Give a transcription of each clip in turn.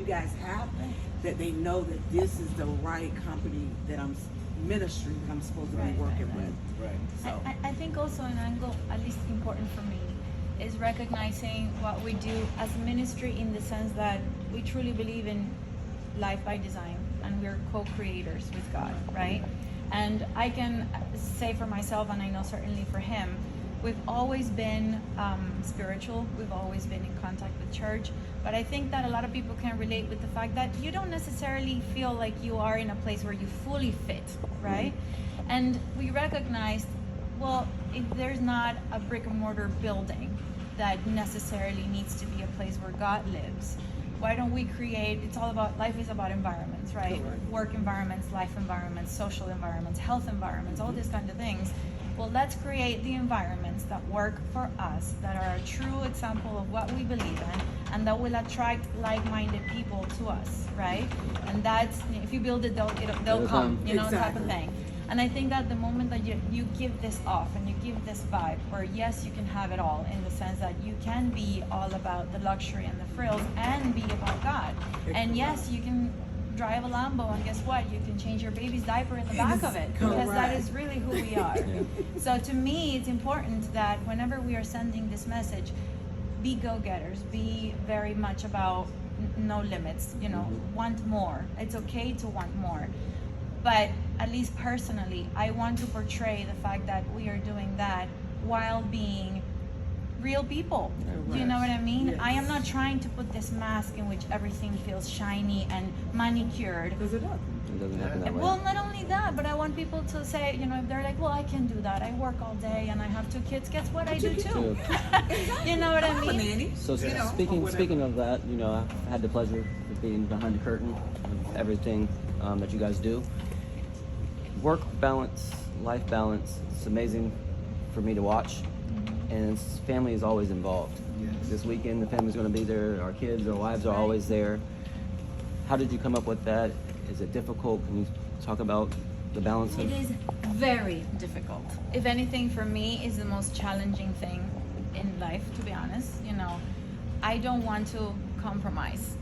guys have, that they know that this is the right company that ministry that I'm supposed to be working with. Right. So I think also an angle, at least important for me, is recognizing what we do as a ministry in the sense that we truly believe in life by design and we're co-creators with God, right? And I can say for myself, and I know certainly for him, we've always been spiritual, we've always been in contact with church, but I think that a lot of people can relate with the fact that you don't necessarily feel like you are in a place where you fully fit, right? And we recognized, well, if there's not a brick and mortar building that necessarily needs to be a place where God lives, why don't we create, it's all about, life is about environments, right? Correct. Work environments, life environments, social environments, health environments, all these kind of things. Well, let's create the environments that work for us, that are a true example of what we believe in, and that will attract like-minded people to us, right? And that's, if you build it, they'll come, you know, type of Exactly. thing. And I think that the moment that you give this off and you give this vibe, where yes, you can have it all, in the sense that you can be all about the luxury and the frills and be about God. And yes, you can drive a Lambo, and guess what? You can change your baby's diaper in the back of it, because that is really who we are. So to me, it's important that whenever we are sending this message, be go-getters, be very much about no limits, you know, want more. It's okay to want more. But at least personally, I want to portray the fact that we are doing that while being real people. Do you know what I mean? Yes. I am not trying to put this mask in which everything feels shiny and manicured. because it doesn't. It doesn't happen that way. Well, not only that, but I want people to say, you know, if they're like, well, I can do that. I work all day and I have 2 kids. Guess what? I do too. You know what I I'm a mean? nanny. So you know, or speaking whatever. of that, you know, I've had the pleasure of being behind the curtain of everything that you guys do. Work balance, life balance. It's amazing for me to watch, and family is always involved. Yes. This weekend, the family's going to be there. Our kids, our wives are always there. How did you come up with that? Is it difficult? Can you talk about the balance? It is very difficult. If anything, for me, is the most challenging thing in life, to be honest. You know, I don't want to compromise.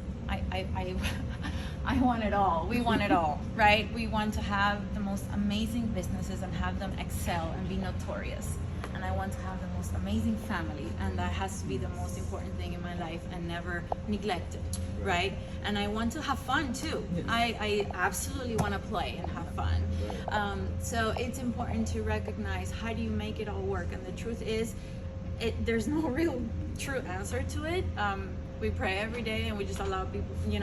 I want it all. We want it all, right? We want to have the most amazing businesses and have them excel and be notorious. And I want to have the most amazing family, and that has to be the most important thing in my life and never neglect it, right? And I want to have fun too. I absolutely want to play and have fun. So it's important to recognize, how do you make it all work? And the truth is, there's no real true answer to it. We pray every day and we just allow people, you know,